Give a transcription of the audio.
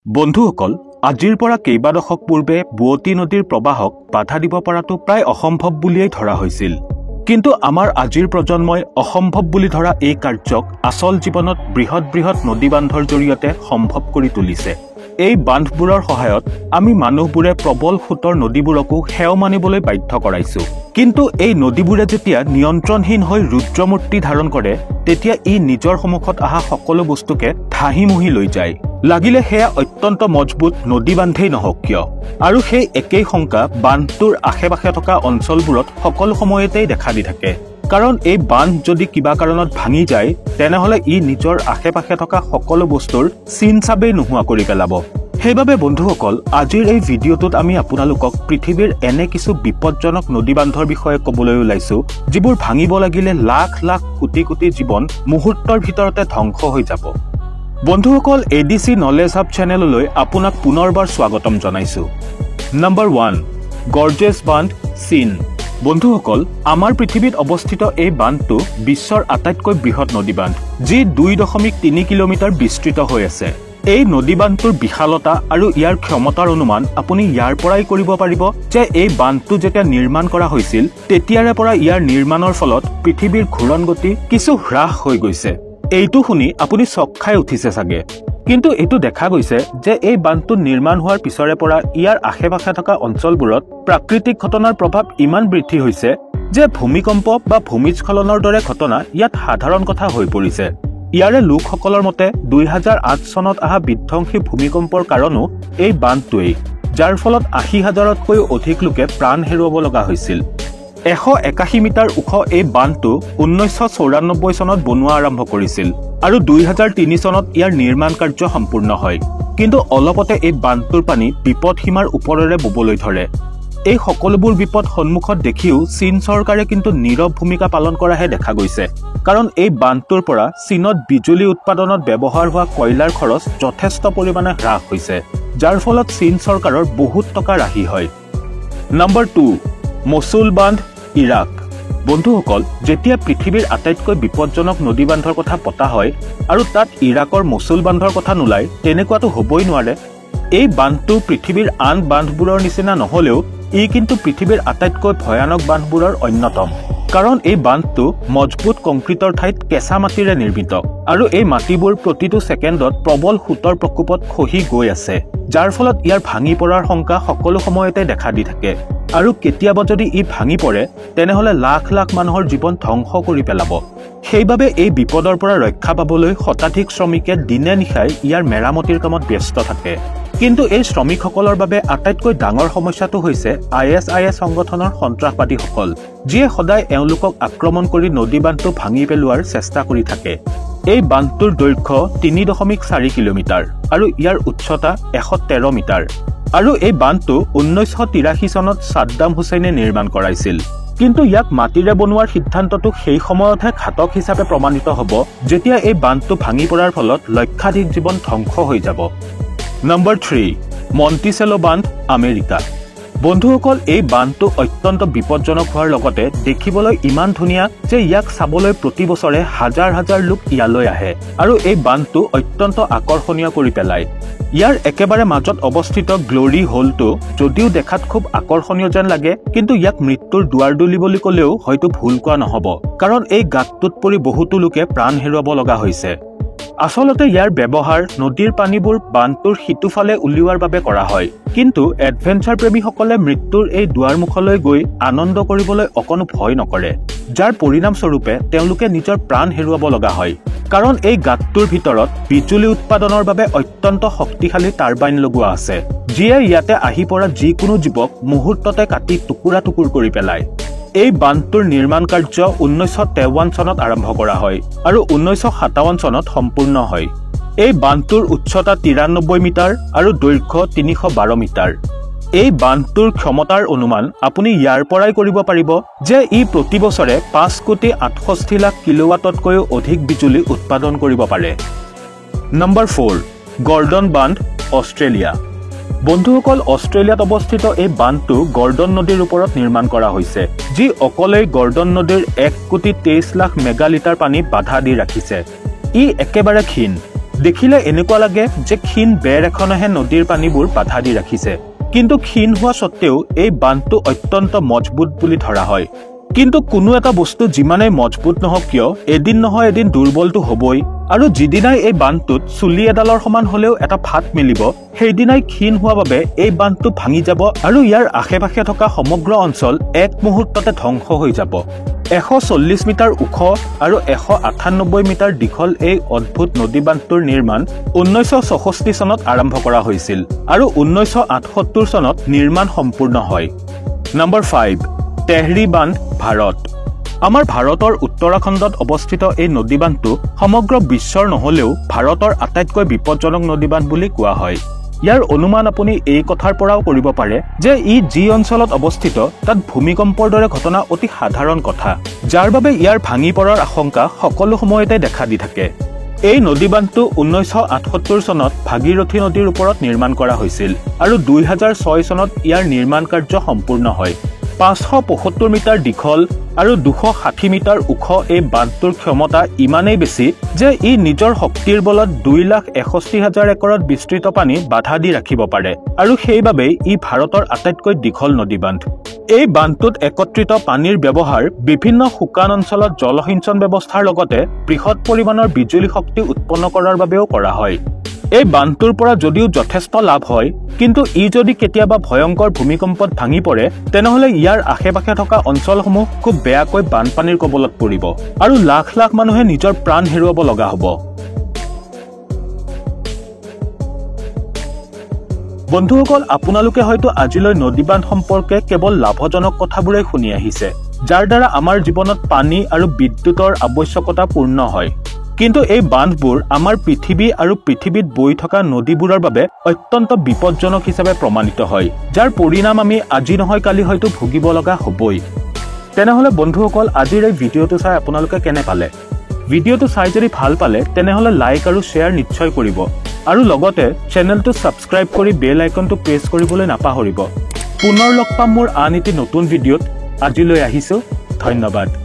বন্ধুসকল, আজিৰ পৰা কেইবা দশক পূৰ্বে বুৱতী নদীৰ প্ৰবাহক বাধা দিব পৰাটো প্ৰায় অসম্ভৱ বুলিয়েই ধৰা হৈছিল। কিন্তু আমাৰ আজিৰ প্ৰজন্মই অসম্ভৱ বুলি ধৰা এই কাৰ্যক আচল জীৱনত বৃহৎ বৃহৎ নদী বান্ধৰ জৰিয়তে সম্ভৱ কৰি তুলিছে। এই বান্ধবোৰৰ সহায়ত আমি মানুহবোৰে প্ৰবল সোঁতৰ নদীবোৰকো সেও মানিবলৈ বাধ্য কৰাইছো। কিন্তু এই নদীবোৰে যেতিয়া নিয়ন্ত্ৰণহীন হৈ ৰুদ্ৰমূৰ্তি ধাৰণ কৰে, তেতিয়া ই নিজৰ সন্মুখত অহা সকলো বস্তুকে ধাহি লৈ যায়। লাগিলে সেয়া অত্যন্ত মজবুত নদী বান্ধেই নহওক কিয়। আৰু সেই একেই শংকা বান্ধটোৰ আশে পাশে থকা অঞ্চলবোৰত সকলো সময়তেই দেখা দি থাকে। কাৰণ এই বান্ধ যদি কিবা কাৰণত ভাঙি যায়, তেনেহলে ই নিজৰ আশে পাশে থকা সকলো বস্তুৰ চিন চাবেই নোহোৱা কৰি পেলাব। সেইবাবে বন্ধুসকল, আজিৰ এই ভিডিঅ'টোত আমি আপোনালোকক পৃথিৱীৰ এনে কিছু বিপদজনক নদী বান্ধৰ বিষয়ে ক'বলৈ ওলাইছো, যিবোৰ ভাঙিব লাগিলে লাখ লাখ কোটি কোটি জীৱন মুহূৰ্তৰ ভিতৰতে ধ্বংস হৈ যাব। বন্ধুসকল, ADC নলেজ হাব চেনেললৈ আপোনাক পুনৰবাৰ স্বাগতম জনাইছো। নম্বৰ 1, গৰ্জেছ বান্ধ, চীন। বন্ধুসকল, আমাৰ পৃথিৱীত অৱস্থিত এই বান্ধটো বিশ্বৰ আটাইতকৈ বৃহৎ নদী বান্ধ, যি 2.3 কিলোমিটাৰ বিস্তৃত হৈ আছে। এই নদী বান্ধটোৰ বিশালতা আৰু ইয়াৰ ক্ষমতাৰ অনুমান আপুনি ইয়াৰ পৰাই কৰিব পাৰিব যে এই বান্ধটো যেতিয়া নিৰ্মাণ কৰা হৈছিল, তেতিয়াৰে পৰা ইয়াৰ নিৰ্মাণৰ ফলত পৃথিৱীৰ ঘূৰণ গতি কিছু হ্ৰাস হৈ গৈছে। এইটো শুনি আপুনি চক খাই উঠিছে চাগে। কিন্তু এইটো দেখা গৈছে যে এই বান্ধটো নিৰ্মাণ হোৱাৰ পিছৰে পৰা ইয়াৰ আশে পাশে থকা অঞ্চলবোৰত প্ৰাকৃতিক ঘটনাৰ প্ৰভাৱ ইমান বৃদ্ধি হৈছে যে ভূমিকম্প বা ভূমিস্খলনৰ দৰে ঘটনা ইয়াত সাধাৰণ কথা হৈ পৰিছে। ইয়াৰে লোকসকলৰ মতে 2008 চনত অহা বিধ্বংসী ভূমিকম্পৰ কাৰণো এই বান্ধটোৱেই, যাৰ ফলত 80,000তকৈও অধিক লোকে প্ৰাণ হেৰুৱাব লগা হৈছিল। 181 মিটাৰ ওখ এই বান্ধটো 1994 চনত বনোৱা আৰম্ভ কৰিছিল আৰু 2003 চনত ইয়াৰ নিৰ্মাণ কাৰ্য সম্পূৰ্ণ হয়। কিন্তু অলপতে এই বান্ধটোৰ পানী বিপদ সীমাৰ ওপৰেৰে ববলৈ ধৰে। এই সকলোবোৰ বিপদ সন্মুখত দেখিও চীন চৰকাৰে কিন্তু নীৰৱ ভূমিকা পালন কৰাহে দেখা গৈছে। কাৰণ এই বান্ধটোৰ পৰা চীনত বিজুলী উৎপাদনত ব্যৱহাৰ হোৱা কয়লাৰ খৰচ যথেষ্ট পৰিমাণে হ্ৰাস হৈছে, যাৰ ফলত চীন চৰকাৰৰ বহুত টকা ৰাহি হয়। নম্বৰ 2, মছুল বান্ধ, ইৰাক। বন্ধুসকল, যেতিয়া পৃথিৱীৰ আটাইতকৈ বিপদজনক নদী বান্ধৰ কথা পতা হয় আৰু তাত ইৰাকৰ মছুল বান্ধৰ কথা নোলায়, তেনেকুৱাটো হ'বই নোৱাৰে। এই বান্ধটো পৃথিৱীৰ আন বান্ধবোৰৰ নিচিনা নহলেও ই কিন্তু পৃথিৱীৰ আটাইতকৈ ভয়ানক বান্ধবোৰৰ অন্যতম। কাৰণ এই বান্ধটো মজবুত কংক্ৰিটৰ ঠাইত কেঁচা মাটিৰে নিৰ্মিত আৰু এই মাটিবোৰ প্ৰতিটো ছেকেণ্ডত প্ৰবল সোঁতৰ প্ৰকোপত খহি গৈ আছে, যাৰ ফলত ইয়াৰ ভাঙি পৰাৰ শংকা সকলো সময়তে দেখা দি থাকে। আৰু কেতিয়াবা যদি ই ভাঙি পৰে, তেনেহলে লাখ লাখ মানুহৰ জীৱন ধ্বংস কৰি পেলাব। সেইবাবে এই বিপদৰ পৰা ৰক্ষা পাবলৈ শতাধিক শ্ৰমিকে দিনে নিশাই ইয়াৰ মেৰামতিৰ কামত ব্যস্ত থাকে। কিন্তু এই শ্ৰমিকসকলৰ বাবে আটাইতকৈ ডাঙৰ সমস্যাটো হৈছে ISIS সংগঠনৰ সন্ত্ৰাসবাদীসকল, যিয়ে সদায় এওঁলোকক আক্ৰমণ কৰি নদী বান্ধটো ভাঙি পেলোৱাৰ চেষ্টা কৰি থাকে। এই বান্ধটোৰ দৈৰ্ঘ্য 3.4 কিলোমিটাৰ আৰু ইয়াৰ উচ্চতা 113 মিটাৰ। আৰু এই বান্ধটো 1983 চনত ছাদ্দাম হুছেইনে নিৰ্মাণ কৰাইছিল। কিন্তু ইয়াক মাটিৰে বনোৱাৰ সিদ্ধান্তটো সেই সময়তহে ঘাতক হিচাপে প্ৰমাণিত হ'ব, যেতিয়া এই বান্ধটো ভাঙি পৰাৰ ফলত লক্ষাধিক জীৱন ধ্বংস হৈ যাব। নম্বৰ 3, মণ্টিচেলো বান্ধ, আমেৰিকা। বন্ধুসকল, এই বান্ধটো অত্যন্ত বিপদজনক হোৱাৰ লগতে দেখিবলৈ ইমান ধুনীয়া যে ইয়াক চাবলৈ প্ৰতি বছৰে হাজাৰ হাজাৰ লোক ইয়ালৈ আহে আৰু এই বান্ধটো অত্যন্ত আকৰ্ষণীয় কৰি পেলায়। ইয়াৰ একেবাৰে মাজত অৱস্থিত গ্লৰি হলটো যদিও দেখাত খুব আকৰ্ষণীয় যেন লাগে, কিন্তু ইয়াক মৃত্যুৰ দুৱাৰদলি বুলি ক'লেও হয়তো ভুল কোৱা নহ'ব। কাৰণ এই গাঁতটোত পৰি বহুতো লোকে প্ৰাণ হেৰুৱাব লগা হৈছে। আচলতে ইয়াৰ ব্যৱহাৰ নদীৰ পানীবোৰ বান্ধটোৰ সিটোফালে উলিওৱাৰ বাবে কৰা হয়। কিন্তু এডভেঞ্চাৰ প্ৰেমীসকলে মৃত্যুৰ এই দুৱাৰমুখলৈ গৈ আনন্দ কৰিবলৈ অকণো ভয় নকৰে, যাৰ পৰিণামস্বৰূপে তেওঁলোকে নিজৰ প্ৰাণ হেৰুৱাব লগা হয়। কাৰণ এই গাঁতটোৰ ভিতৰত বিজুলী উৎপাদনৰ বাবে অত্যন্ত শক্তিশালী টাৰ্বাইন লগোৱা আছে, যিয়ে ইয়াতে আহি পৰা যিকোনো জীৱক মুহূৰ্ততে কাটি টুকুৰা টুকুৰ কৰি পেলায়। এই বান্ধটোৰ নিৰ্মাণ কাৰ্য 1953 চনত আৰম্ভ কৰা হয় আৰু 1957 চনত সম্পূৰ্ণ হয়। এই বান্ধটোৰ উচ্চতা 93 মিটাৰ আৰু দৈৰ্ঘ্য 312 মিটাৰ। এই বান্ধটোৰ ক্ষমতাৰ অনুমান আপুনি ইয়াৰ পৰাই কৰিব পাৰিব যে ই প্ৰতি বছৰে 5,68,00,000 কিলোৱাটতকৈও অধিক বিজুলী উৎপাদন কৰিব পাৰে। নম্বৰ 4, গৰ্ডন বান্ধ, অষ্ট্ৰেলিয়া। বন্ধুসকল, অষ্ট্ৰেলিয়াত অৱস্থিত এই বান্ধটো গৰ্ডন নদীৰ ওপৰত নিৰ্মাণ কৰা হৈছে, যি অকলেই গৰ্ডন নদীৰ 1,23,00,000 মেগালিটাৰ পানী বাধা দি ৰাখিছে। ই একেবাৰে ক্ষীণ, দেখিলে এনেকুৱা লাগে যে ক্ষীণ বেৰ এখনেহে নদীৰ পানীবোৰ বাধা দি ৰাখিছে। কিন্তু ক্ষীণ হোৱা সত্ত্বেও এই বান্ধটো অত্যন্ত মজবুত বুলি ধৰা হয়। কিন্তু কোনো এটা বস্তু যিমানেই মজবুত নহওক কিয় এদিন নহয় এদিন দুৰ্বলটো হ'বই, আৰু যিদিনাই এই বান্ধটোত চুলি এডালৰ সমান হলেও এটা ফাট মেলিব সেইদিনাই ক্ষীণ হোৱা বাবে এই বান্ধটো ভাঙি যাব আৰু ইয়াৰ আশে-পাশে থকা সমগ্ৰ অঞ্চল এক মুহূৰ্ততে ধ্বংস হৈ যাব। 140 মিটাৰ ওখ আৰু 198 মিটাৰ দীঘল এই অদ্ভুত নদী বান্ধটোৰ নিৰ্মাণ 1964 চনত আৰম্ভ কৰা হৈছিল আৰু 1978 চনত নিৰ্মাণ সম্পূৰ্ণ হয়। নম্বৰ 5, তেহৰী বান্ধ, ভাৰত। আমাৰ ভাৰতৰ উত্তৰাখণ্ডত অৱস্থিত এই নদী বান্ধটো সমগ্ৰ বিশ্বৰ নহলেও ভাৰতৰ আটাইতকৈ বিপদজনক নদী বান্ধ বুলি কোৱা হয়। ইয়াৰ অনুমান আপুনি এই কথাৰ পৰাও কৰিব পাৰে যে ই যি অঞ্চলত অৱস্থিত তাত ভূমিকম্পৰ দৰে ঘটনা অতি সাধাৰণ কথা, যাৰ বাবে ইয়াৰ ভাঙি পৰাৰ আশংকা সকলো সময়তে দেখা দি থাকে। এই নদী বান্ধটো 1978 চনত ভাগীৰথী নদীৰ ওপৰত নিৰ্মাণ কৰা হৈছিল আৰু 2006 চনত ইয়াৰ নিৰ্মাণ কাৰ্য সম্পূৰ্ণ হয়। 575 মিটাৰ দীঘল আৰু 260 মিটাৰ ওখ এই বান্ধটোৰ ক্ষমতা ইমানেই বেছি যে ই নিজৰ শক্তিৰ বলত 2,61,000 একৰত বিস্তৃত পানী বাধা দি ৰাখিব পাৰে আৰু সেইবাবেই ই ভাৰতৰ আটাইতকৈ দীঘল নদী বান্ধ। এই বান্ধটোত একত্ৰিত পানীৰ ব্যৱহাৰ বিভিন্ন শুকান অঞ্চলত জলসিঞ্চন ব্যৱস্থাৰ লগতে বৃহৎ পৰিমাণৰ বিজুলী শক্তি উৎপন্ন কৰাৰ বাবেও কৰা হয়। এই বান্ধটোৰ পৰা যদিও যথেষ্ট লাভ হয়, কিন্তু ই যদি কেতিয়াবা ভয়ংকৰ ভূমিকম্পত ভাঙি পৰে তেনেহলে ইয়াৰ আশে-পাশে থকা অঞ্চলসমূহ খুব বেয়াকৈ বানপানীৰ কবলত পৰিব আৰু লাখ লাখ মানুহে নিজৰ প্ৰাণ হেৰুৱাব লগা হ'ব। বন্ধুসকল, আপোনালোকে হয়তো আজিলৈ নদী বান্ধ সম্পৰ্কে কেৱল লাভজনক কথাবোৰে শুনি আহিছে, যাৰ দ্বাৰা আমাৰ জীৱনত পানী আৰু বিদ্যুতৰ আৱশ্যকতা পূৰ্ণ হয়। কিন্তু এই বান্ধবোৰ আমাৰ পৃথিৱী আৰু পৃথিৱীত বৈ থকা নদীবোৰৰ বাবে অত্যন্ত বিপদজনক হিচাপে প্ৰমাণিত হয়, যাৰ পৰিণাম আমি আজি নহয় কালি হয়তো ভুগিব লগা হ'বই। তেনেহলে বন্ধুসকল, আজিৰ এই ভিডিঅ'টো চাই আপোনালোকে কেনে পালে? ভিডিঅ'টো চাই যদি ভাল পালে তেনেহলে লাইক আৰু শ্বেয়াৰ নিশ্চয় কৰিব আৰু লগতে চেনেলটো ছাবস্ক্ৰাইব কৰি বেল আইকনটো প্ৰেছ কৰিবলৈ নাপাহৰিব। পুনৰ লগ পাম মোৰ আন এটি নতুন ভিডিঅ'ত। আজিলৈ আহিছো, ধন্যবাদ।